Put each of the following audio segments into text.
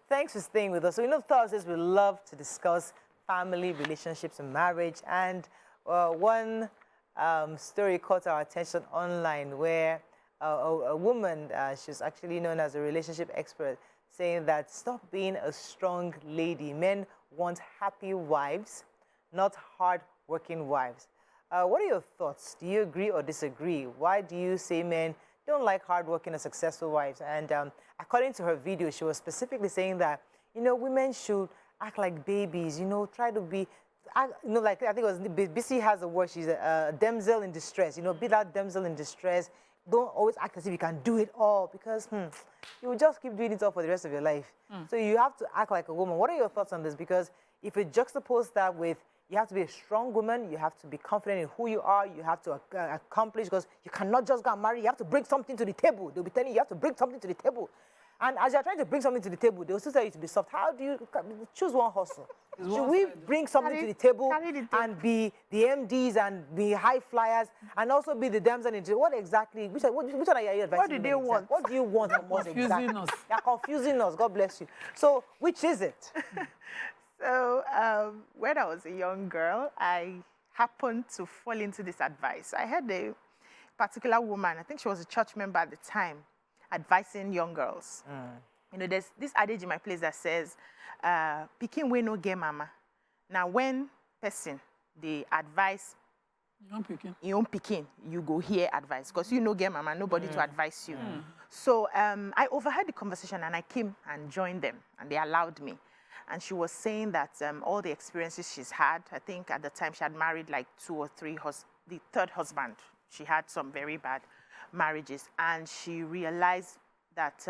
Thanks for staying with us. So, Thursdays we love to discuss family, relationships, and marriage. And one story caught our attention online where a woman, she's actually known as a relationship expert, saying that stop being a strong lady. Men want happy wives, not hard-working wives. What are your thoughts? Do you agree or disagree? Why do you say men don't like hardworking or successful wives? And according to her video, she was specifically saying that, women should act like babies, try to be, like I think it was, BC has a word, she's a damsel in distress, be that damsel in distress. Don't always act as if you can do it all because you will just keep doing it all for the rest of your life. So you have to act like a woman. What are your thoughts on this? Because if you juxtapose that with you have to be a strong woman, you have to be confident in who you are, you have to accomplish, because you cannot just go and marry, you have to bring something to the table. They'll be telling you have to bring something to the table. And as you're trying to bring something to the table, they'll still tell you to be soft. How do you choose one hustle? Should we bring something to the table and be the MDs and be high flyers and also be the damsel in distress? What exactly? Which one are you advising? What do they want? What do you want from us exactly? Us. You're confusing us. God bless you. So, which is it? So when I was a young girl, I happened to fall into this advice. I had a particular woman, I think she was a church member at the time, advising young girls. There's this adage in my place that says, "Pikin we no get mama." Now, when person they advise your own pikin, you go hear advice because you no get mama, nobody to advise you. So I overheard the conversation and I came and joined them, and they allowed me. And she was saying that all the experiences she's had, I think at the time she had married like 2 or 3, the third husband. She had some very bad marriages. And she realized that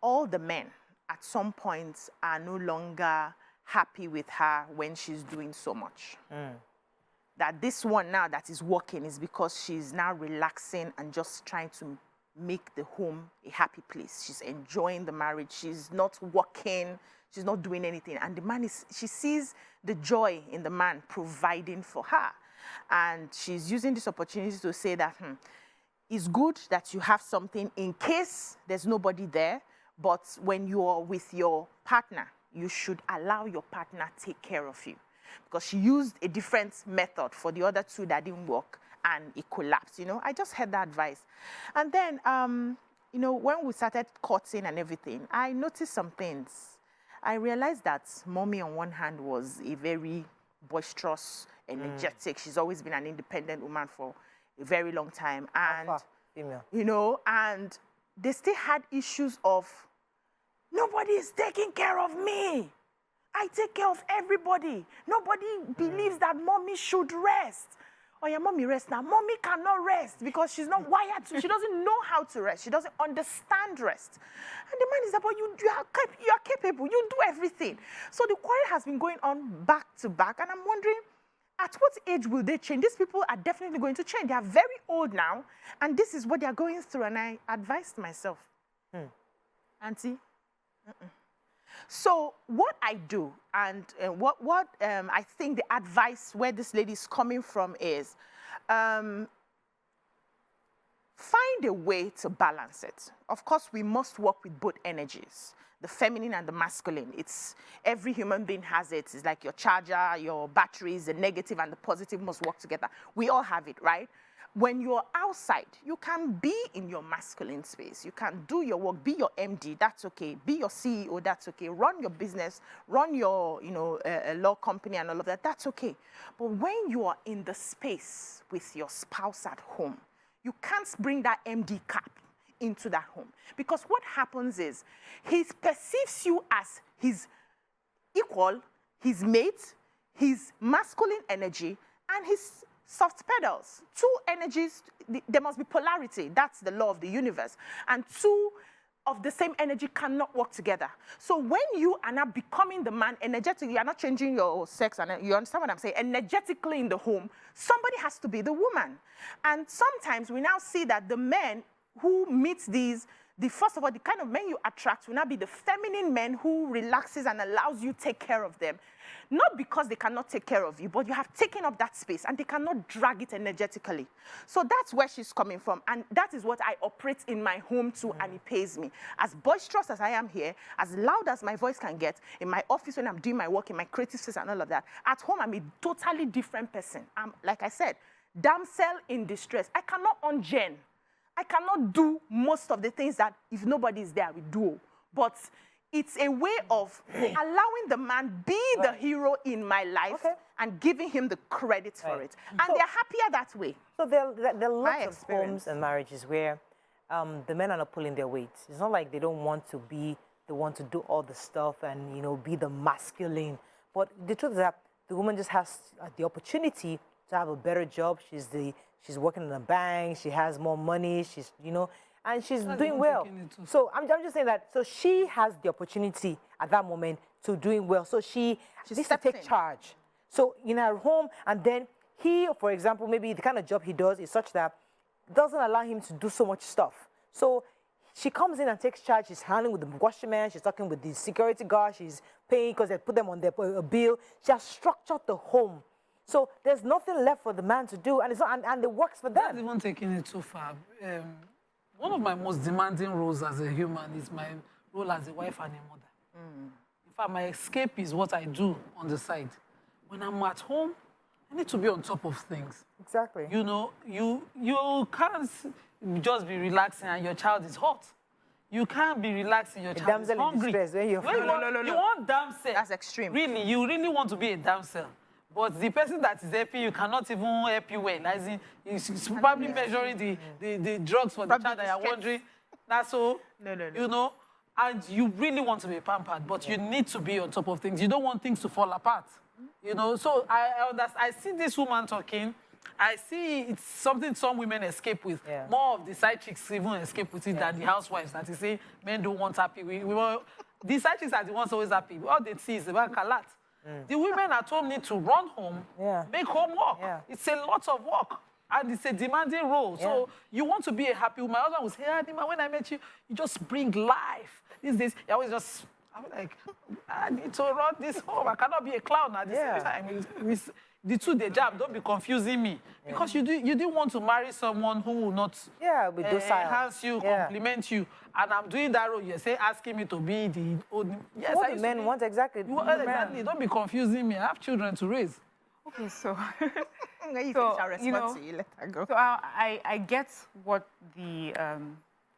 all the men at some point are no longer happy with her when she's doing so much. That this one now that is working is because she's now relaxing and just trying to make the home a happy place. She's enjoying the marriage. She's not working. She's not doing anything. And the man she sees the joy in the man providing for her. And she's using this opportunity to say that it's good that you have something in case there's nobody there. But when you're with your partner, you should allow your partner take care of you. Because she used a different method for the other 2 that didn't work and it collapsed. I just had that advice. And then, when we started courting and everything, I noticed some things. I realized that mommy on one hand was a very boisterous, energetic. She's always been an independent woman for a very long time. And, and they still had issues of, nobody is taking care of me. I take care of everybody. Nobody believes that mommy should rest. Oh, yeah, mommy rest now. Mommy cannot rest because she's not wired to. She doesn't know how to rest. She doesn't understand rest. And the man is about, you are capable. You do everything. So the quarrel has been going on back to back. And I'm wondering, at what age will they change? These people are definitely going to change. They are very old now. And this is what they are going through. And I advised myself, Auntie, So what I do and what I think the advice where this lady is coming from is find a way to balance it. Of course, we must work with both energies, the feminine and the masculine. Every human being has it. It's like your charger, your batteries, the negative and the positive must work together. We all have it, right? When you're outside, you can be in your masculine space. You can do your work, be your MD, that's okay. Be your CEO, that's okay. Run your business, run your, law company and all of that, that's okay. But when you are in the space with your spouse at home, you can't bring that MD cap into that home. Because what happens is, he perceives you as his equal, his mate, his masculine energy, and his soft pedals. Two energies, there must be polarity. That's the law of the universe. And two of the same energy cannot work together. So when you are now becoming the man energetically, you are not changing your sex, and you understand what I'm saying? Energetically in the home, somebody has to be the woman. And sometimes we now see that the men who meet these first of all, the kind of men you attract will not be the feminine men who relaxes and allows you take care of them. Not because they cannot take care of you, but you have taken up that space and they cannot drag it energetically. So that's where she's coming from. And that is what I operate in my home too, and it pays me. As boisterous as I am here, as loud as my voice can get, in my office when I'm doing my work, in my creative space and all of that, at home I'm a totally different person. I'm, like I said, damsel in distress. I cannot ungen. I cannot do most of the things that if nobody is there, I will do. But it's a way of allowing the man be the hero in my life and giving him the credit for it. And so, they're happier that way. So there are lots of homes and marriages where the men are not pulling their weight. It's not like they don't want to be the one to do all the stuff and, you know, be the masculine. But the truth is that the woman just has the opportunity to have a better job. She's working in a bank. She has more money. She's, you know, and she's doing well. So I'm just saying that. So she has the opportunity at that moment to doing well. So she needs to take charge. So in her home, and then he, for example, maybe the kind of job he does is such that it doesn't allow him to do so much stuff. So she comes in and takes charge. She's handling with the washerman. She's talking with the security guard. She's paying because they put them on their bill. She has structured the home. So there's nothing left for the man to do, and it's not, and it works for them. That's even taking it too far. One of my most demanding roles as a human is my role as a wife and a mother. In fact, my escape is what I do on the side. When I'm at home, I need to be on top of things. Exactly. You know, you can't just be relaxing and your child is hot. You can't be relaxing, your child is hungry. You want damsel. That's extreme. Really, you really want to be a damsel. But the person that is helping you cannot even help you well. As in, he's probably measuring the drugs for the child that you're wondering. That's so, you know, and you really want to be pampered, but you need to be on top of things. You don't want things to fall apart. You know, so I see this woman talking. I see it's something some women escape with. More of the side chicks even escape with it than the housewives that you say men don't want happy. The side chicks are the ones always happy. All they see is about kalat. The women at home need to run home, make homework. It's a lot of work, and it's a demanding role. So you want to be a happy woman. My husband will say, Adima, when I met you, you just bring life. These days, you always just, I'm like, I need to run this home. I cannot be a clown at the same time. The two, they jam. Don't be confusing me. Because you didn't want to marry someone who will not enhance you, compliment you. And I'm doing that role. You're saying, asking me to be the old... Yes, what the men want exactly. Exactly. Don't be confusing me. I have children to raise. Okay, so... So I get what the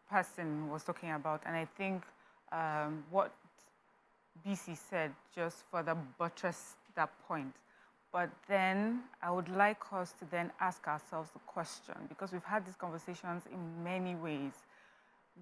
person was talking about. And I think what BC said just further buttress that point. But then I would like us to then ask ourselves the question, because we've had these conversations in many ways,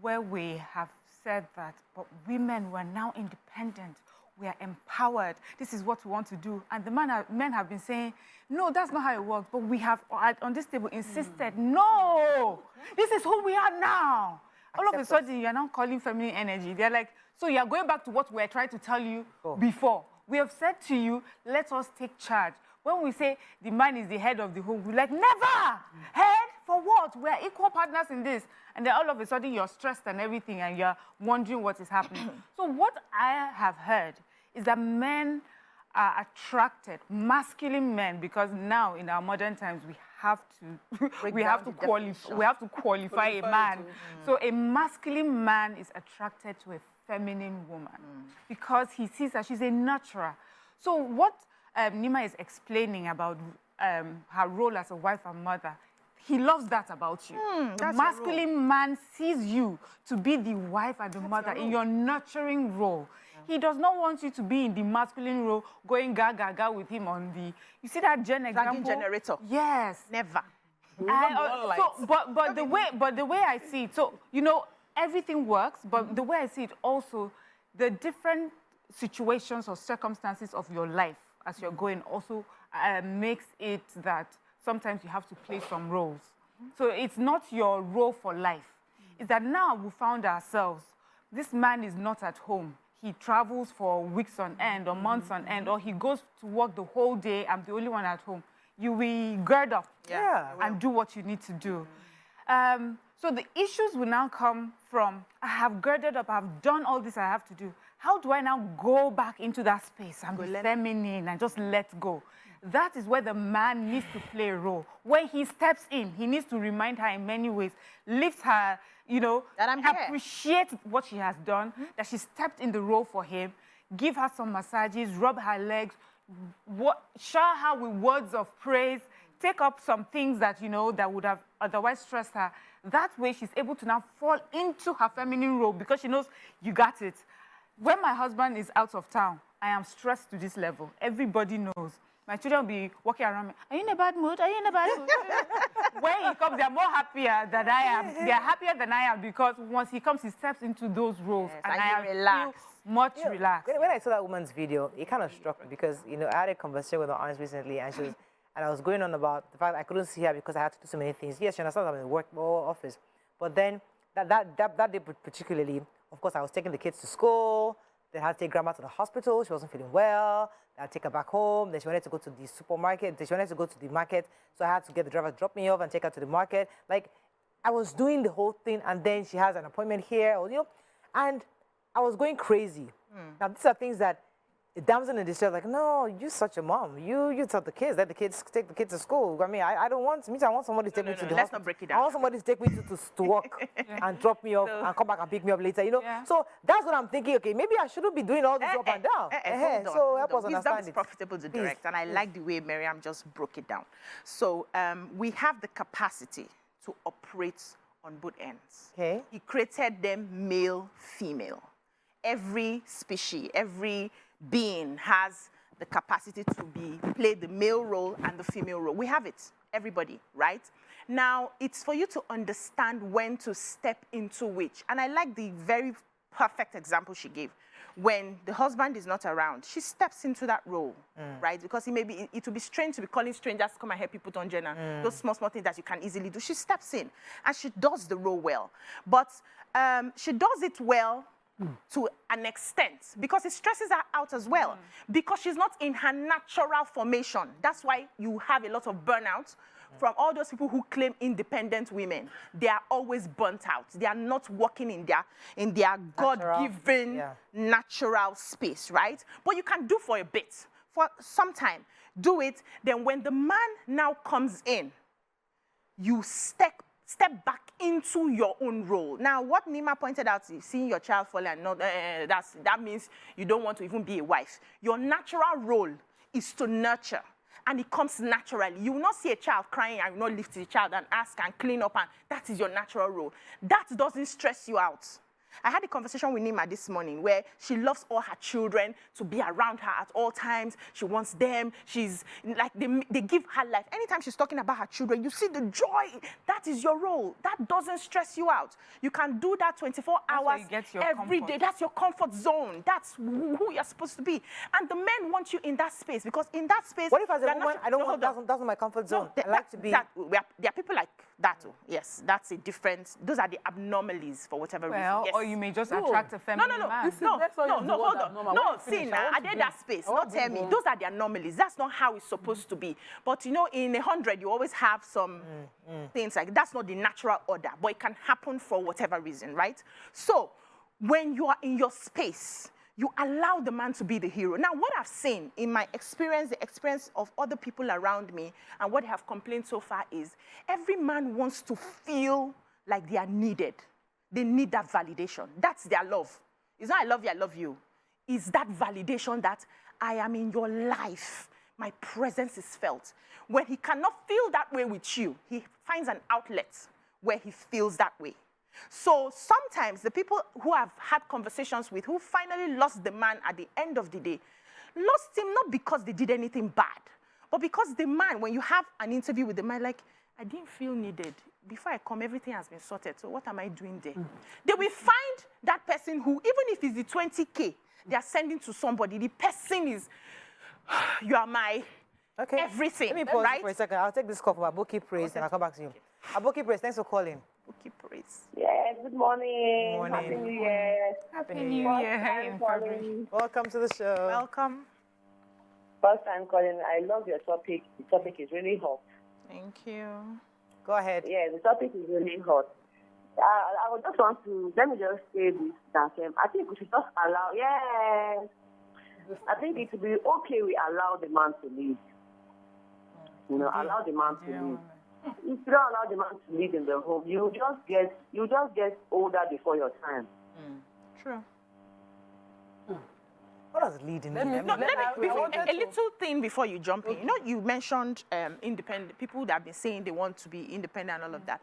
where we have said that, but women were now independent, we are empowered, this is what we want to do. And the men have been saying, no, that's not how it works. But we have, on this table, insisted, no, this is who we are now. All of a sudden, you're now calling feminine energy. They're like, so you're going back to what we're trying to tell you before. We have said to you, let us take charge. When we say the man is the head of the home, we're like, never! Head? For what? We're equal partners in this. And then all of a sudden, you're stressed and everything, and you're wondering what is happening. So what I have heard is that men are attracted, masculine men, because now in our modern times, we have to qualify a man. So a masculine man is attracted to a feminine woman because he sees that she's a nurturer. So what Nima is explaining about her role as a wife and mother, he loves that about you. The masculine man sees you to be the wife and the mother in your nurturing role. He does not want you to be in the masculine role, going gaga with him on the... You see that Jen example? Generator. Yes. Never. But the way I see it, so, you know, everything works, but the way I see it also, the different situations or circumstances of your life as you're going also makes it that sometimes you have to play some roles. So it's not your role for life. It's that now we found ourselves, this man is not at home. He travels for weeks on end or months on end, or he goes to work the whole day. I'm the only one at home. You will gird up and do what you need to do. So the issues will now come from, I have girded up, I've done all this I have to do. How do I now go back into that space and be feminine and just let go? That is where the man needs to play a role. When he steps in, he needs to remind her in many ways, lift her, you know, appreciate what she has done, that she stepped in the role for him, give her some massages, rub her legs, shower her with words of praise, take up some things that, you know, that would have otherwise stressed her. That way she's able to now fall into her feminine role because she knows you got it. When my husband is out of town, I am stressed to this level. Everybody knows. My children will be walking around me. Are you in a bad mood? Are you in a bad mood? When he comes, they're more happier than I am. They're happier than I am because once he comes, he steps into those roles. Yes, and I feel much relaxed. When I saw that woman's video, it kind of struck me because, you know, I had a conversation with her aunt recently and and I was going on about the fact I couldn't see her because I had to do so many things. Yes, she understands I'm in the work office. But then that day particularly, of course, I was taking the kids to school. They had to take grandma to the hospital. She wasn't feeling well. I had to take her back home. Then she wanted to go to the supermarket. Then she wanted to go to the market. So I had to get the driver to drop me off and take her to the market. Like, I was doing the whole thing, and then she has an appointment here, or, you know, and I was going crazy. Now, these are things that the damsel in distress, like, no, you're such a mom. You tell the kids, let the kids take the kids to school. I mean, I don't want, I want somebody to take me to the let's not break it down. I want somebody to take me to work and drop me off and come back and pick me up later, you know? Yeah. So that's what I'm thinking, okay, maybe I shouldn't be doing all this up and down. So help us understand Wisdom is it. profitable to direct, and I like the way Miriam just broke it down. So we have the capacity to operate on both ends. Okay. He created them male, female. Every species, every being has the capacity to play the male role and the female role. We have it, everybody, right? Now, it's for you to understand when to step into which. And I like the very perfect example she gave. When the husband is not around, she steps into that role, right? Because it will be strange to be calling strangers to come and help you put on Jenna. Those small things that you can easily do. She steps in and she does the role well. But she does it well to an extent because it stresses her out as well because she's not in her natural formation. That's why you have a lot of burnout from all those people who claim independent women. They are always burnt out. They are not working in their God-given natural space, right? But you can do for a bit, for some time. Do it. Then when the man now comes in, you step back into your own role. Now, what Nima pointed out is seeing your child fall and not, that means you don't want to even be a wife. Your natural role is to nurture, and it comes naturally. You will not see a child crying and you will not lift the child and ask and clean up, and that is your natural role. That doesn't stress you out. I had a conversation with Nima this morning where she loves all her children to be around her at all times. She wants them. She's like, they give her life. Anytime she's talking about her children, you see the joy. That is your role. That doesn't stress you out. You can do that 24 hours every day. That's your comfort zone. That's who you're supposed to be. And the men want you in that space because in that space... What if as a woman, I don't want, that's not my comfort zone. I like to be... there are people like that too. Yes, that's a different... Those are the abnormalities for whatever reason. Yes. Or you may just attract a feminine man. No, hold on. No, see now, I did that space. Don't tell me. Those are the anomalies. That's not how it's supposed to be. But you know, in 100, you always have some things like that's not the natural order, but it can happen for whatever reason, right? So when you are in your space, you allow the man to be the hero. Now, what I've seen in my experience, the experience of other people around me, and what they have complained so far is every man wants to feel like they are needed. They need that validation. That's their love. It's not I love you, I love you. It's that validation that I am in your life. My presence is felt. When he cannot feel that way with you, he finds an outlet where he feels that way. So sometimes the people who have had conversations with, who finally lost the man at the end of the day, lost him not because they did anything bad, but because the man, when you have an interview with the man, like, I didn't feel needed. Before I come, everything has been sorted. So what am I doing there? They will find that person who, even if it's the 20K they are sending to somebody, the person is, you are my everything. Let me pause for a second. I'll take this call from Aboki Praise and I'll come back to you. Aboki Praise, thanks for calling. Aboki Praise. Yes, good morning. Morning. Happy New Year. Happy New Year. Welcome to the show. Welcome. First time calling. I love your topic. The topic is really hot. Thank you. Go ahead. Yeah, the topic is really hot. I would just want to, let me just say this, that I think we should just allow, yes, I think it would be okay we allow the man to lead. You know, allow the man to lead. If you don't allow the man to lead in the home, you just get older before your time. True. What does leading mean? A little thing before you jump in. You know, you mentioned independent people that have been saying they want to be independent and all of that.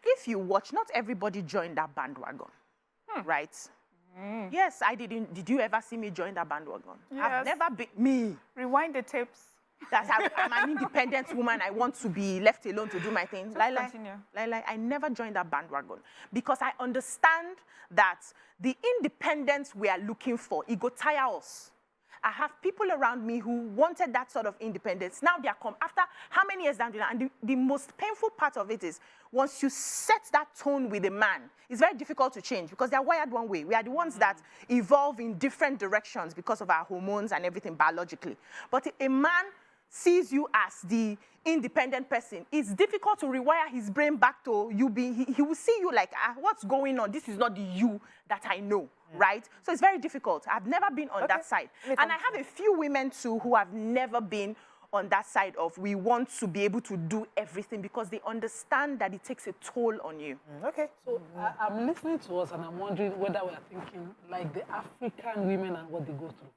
If you watch, not everybody joined that bandwagon, right? Yes, I didn't. Did you ever see me join that bandwagon? Yes. I've never been me. Rewind the tapes. That's how I'm an independent woman. I want to be left alone to do my things. I never joined that bandwagon because I understand that the independence we are looking for, it go tire us. I have people around me who wanted that sort of independence. Now they are come after how many years down the line? And the most painful part of it is once you set that tone with a man, it's very difficult to change because they are wired one way. We are the ones that evolve in different directions because of our hormones and everything biologically. But a man sees you as the independent person, it's difficult to rewire his brain back to you being, he will see you like, what's going on? This is not the you that I know, right? So it's very difficult. I've never been on that side. And I have a few women too who have never been on that side of we want to be able to do everything because they understand that it takes a toll on you. Okay. So I'm listening to us and I'm wondering whether we are thinking like the African women and what they go through.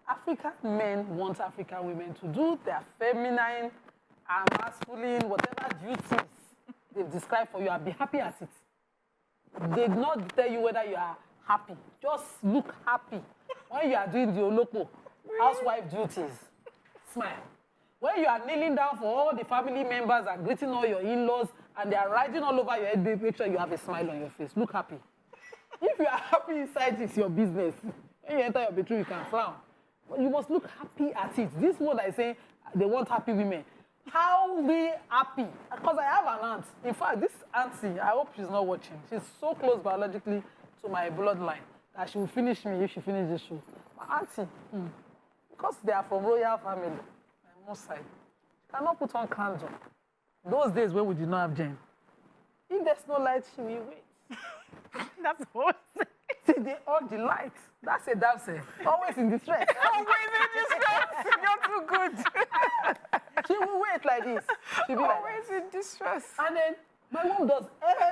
African men want African women to do their feminine and masculine, whatever duties they've described for you, and be happy at it. They do not tell you whether you are happy. Just look happy. When you are doing the Oloko, housewife duties, smile. When you are kneeling down for all the family members and greeting all your in-laws, and they are riding all over your head, make sure you have a smile on your face. Look happy. If you are happy inside, it's your business. When you enter your bedroom, you can frown. But you must look happy at it. This one I say, they want happy women. How they happy? Because I have an aunt. In fact, this auntie, I hope she's not watching. She's so close biologically to my bloodline that she will finish me if she finishes this show. My auntie, because they are from royal family, my mom's side, she cannot put on candle. Those days when we did not have gem. If there's no light, she will wait. That's what. See, they all the lights. That's a damsel. Always in distress. Always in distress. You're too good. She will wait like this. She'll be always in distress. And then my mom does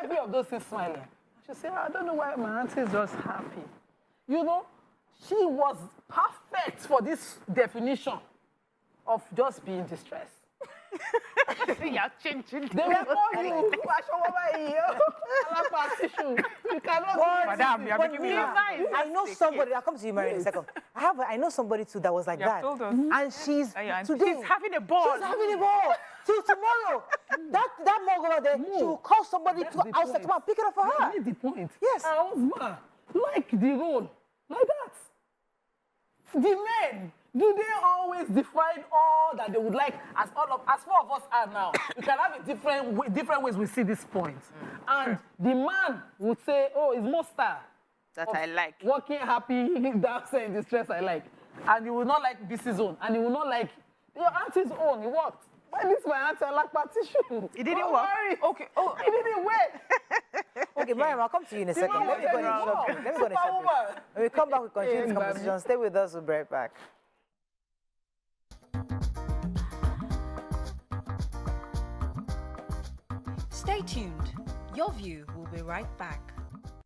every of those things smiling. She say, I don't know why my auntie is just happy. You know, she was perfect for this definition of just being distressed. You're changing. They will call you. You cannot. Madam, you are making me laugh. I know somebody. I'll come to you, Mary, in a second. I know somebody too that was like that. Told us. And she's today. She's having a ball. She's having a ball. Till tomorrow. that mug over there, she will call somebody to outside to pick it up for her. That's the point. Yes. Her husband, like the role, like that. The men, do they always define all that they would like as four of us are now? We can have a different ways we see this point. And the man would say, oh, it's more style. That I like. Working happy, dancing in distress I like. And you will not like BC zone. And you will not like your auntie's own. It worked. When this my auntie, I like partition. It didn't work. Okay. Oh, it didn't work. Okay, Mariam, I'll come to you in a second. Let me go on a shopping. When we come back, we continue this conversation. Stay with us. We'll be right back. Stay tuned. Your View will be right back.